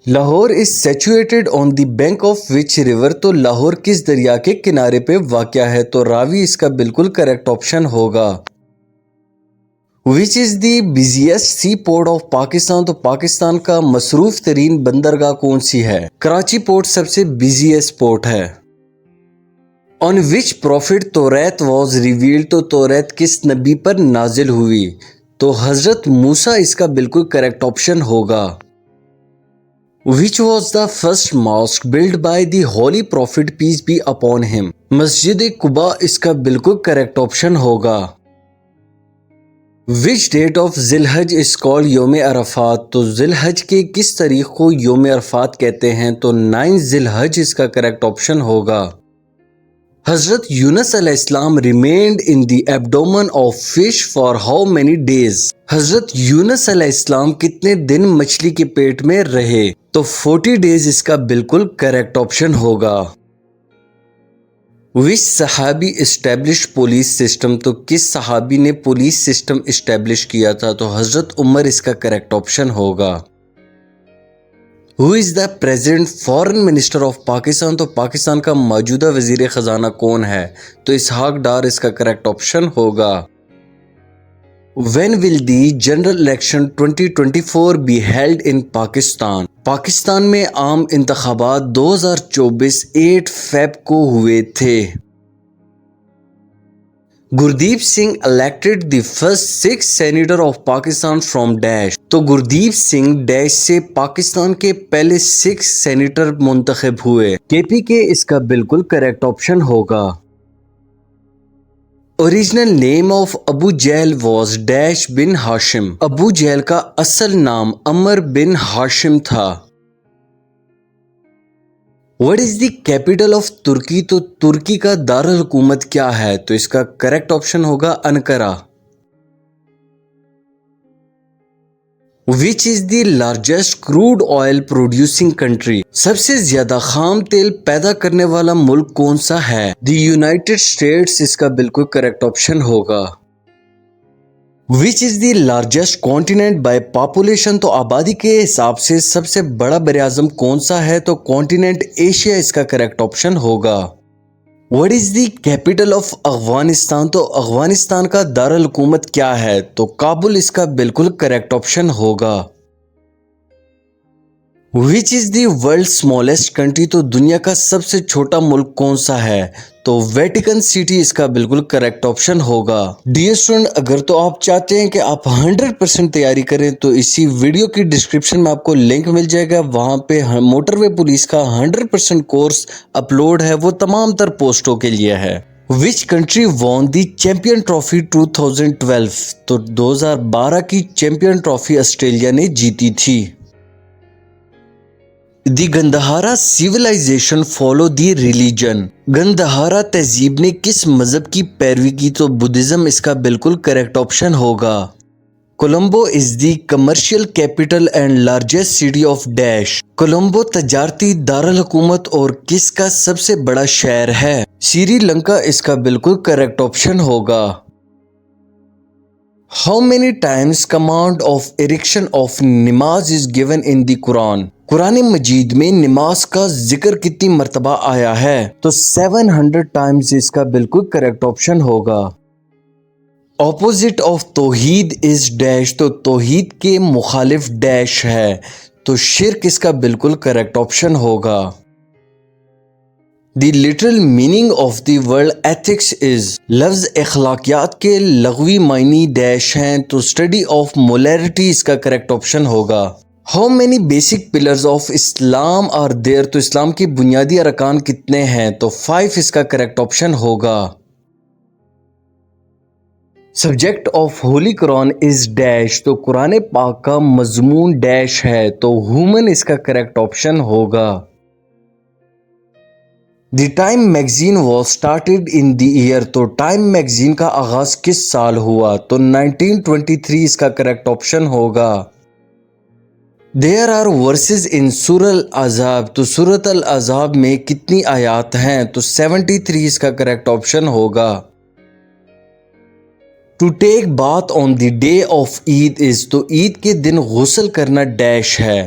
Lahore is situated on the bank of which river? تو لاہور کس دریا کے کنارے پہ واقع ہے؟ تو راوی اس کا بالکل کریکٹ آپشن ہوگا۔ وچ از دی بزیسٹ سی پورٹ آف پاکستان؟ تو پاکستان کا مصروف ترین بندرگاہ کون سی ہے؟ کراچی پورٹ سب سے بزیسٹ پورٹ ہے۔ آن وچ پروفٹ توریت واز ریویلڈ؟ تو توریت کس نبی پر نازل ہوئی؟ تو حضرت موسیٰ اس کا بالکل کریکٹ آپشن ہوگا۔ Which was the first mosque built by the holy prophet peace be upon him? مسجد قباء اس کا بالکل کریکٹ آپشن ہوگا۔ Which date of ذی الحج is called یوم عرفات؟ تو ذی الحج کے کس تاریخ کو یوم عرفات کہتے ہیں؟ تو 9 ذی الحج اس کا کریکٹ آپشن ہوگا۔ حضرت یونس علیہ السلام remained in the abdomen of fish for how many days؟ حضرت یونس علیہ السلام کتنے دن مچھلی کے پیٹ میں رہے؟ تو 40 days اس کا بالکل کریکٹ آپشن ہوگا۔ Which صحابی established police system؟ تو کس صحابی نے پولیس سسٹم اسٹیبلش کیا تھا؟ تو حضرت عمر اس کا کریکٹ آپشن ہوگا۔ Who is the present foreign minister of Pakistan? تو پاکستان کا موجودہ وزیر خزانہ کون ہے؟ تو اسحاق ڈار اس کا کریکٹ آپشن ہوگا۔ When will the general election 2024 be held in Pakistan? Pakistan میں عام انتخابات 2024 8 فیب کو ہوئے تھے۔ Gurdeep Singh elected the first 6 senator of Pakistan from dash? تو گردیپ سنگھ ڈیش سے پاکستان کے پہلے 6 سینیٹر منتخب ہوئے۔ کے پی کے اس کا بالکل کریکٹ آپشن ہوگا۔ Original name of Abu Jahl was dash bin Hashim? Abu Jahl کا اصل نام عمر بن ہاشم تھا۔ What is the capital of ترکی؟ تو ترکی کا دارالحکومت کیا ہے؟ تو اس کا کریکٹ آپشن ہوگا Ankara. Which is the largest crude oil producing country؟ سب سے زیادہ خام تیل پیدا کرنے والا ملک کون سا ہے؟ دی یونائٹڈ اسٹیٹس اس کا بالکل کریکٹ آپشن ہوگا۔ Which is the largest continent by population؟ تو آبادی کے حساب سے سب سے بڑا براعظم کون سا ہے؟ تو کانٹیننٹ ایشیا اس کا کریکٹ آپشن ہوگا۔ What is the capital of Afghanistan? تو افغانستان کا دارالحکومت کیا ہے؟ تو کابل اس کا بالکل کریکٹ آپشن ہوگا۔ Which is the world's smallest country؟ تو دنیا کا سب سے چھوٹا ملک کون سا ہے؟ تو ویٹیکن سٹی اس کا بالکل کریکٹ آپشن ہوگا۔ ڈیئر اسٹوڈنٹ، اگر تو آپ چاہتے ہیں کہ آپ 100% تیاری کریں تو اسی ویڈیو کی ڈسکرپشن میں آپ کو لنک مل جائے گا، وہاں پہ موٹر وے پولیس کا 100% کورس اپلوڈ ہے، وہ تمام تر پوسٹوں کے لیے ہے۔ Which country won the champion trophy 2012؟ تو 2012 کی چیمپئن ٹرافی آسٹریلیا نے جیتی تھی۔ The Gandhara civilisation follow the religion? Gandhara تہذیب نے کس مذہب کی پیروی کی؟ تو بدھزم اس کا بالکل کریکٹ آپشن ہوگا۔ Colombo is the commercial capital and largest city of dash? Colombo تجارتی دارالحکومت اور کس کا سب سے بڑا شہر ہے؟ سری لنکا اس کا بالکل کریکٹ آپشن ہوگا۔ How many times command of erection of نماز is given in the قرآن؟ قرآن مجید میں نماز کا ذکر کتنی مرتبہ آیا ہے؟ تو 700 times اس کا بالکل کریکٹ آپشن ہوگا۔ اپوزٹ آف توحید از ڈیش؟ تو توحید کے مخالف ڈیش ہے، تو شرک اس کا بالکل کریکٹ آپشن ہوگا۔ The literal meaning of the word ethics is? لفظ اخلاقیات کے لغوی معنی ڈیش ہیں، تو اسٹڈی آف موریلٹی اس کا کریکٹ آپشن ہوگا۔ How many basic pillars of Islam are there? تو اسلام کے بنیادی ارکان کتنے ہیں؟ تو 5 اس کا کریکٹ آپشن ہوگا۔ Subject of holy Quran is dash? تو قرآن پاک کا مضمون ڈیش ہے، تو ہومن اس کا کریکٹ آپشن ہوگا۔ The Time magazine was started in the year? تو ٹائم میگزین کا آغاز کس سال ہوا؟ تو 1923 اس کا کریکٹ آپشن ہوگا۔ دیر آر ورسز ان سورہ الاحزاب؟ تو سورۃ الاحزاب میں کتنی آیات ہیں؟ تو 73 اس کا کریکٹ آپشن ہوگا۔ ٹو ٹیک بات آن دی ڈے آف عید از؟ تو عید کے دن غسل کرنا ڈیش ہے،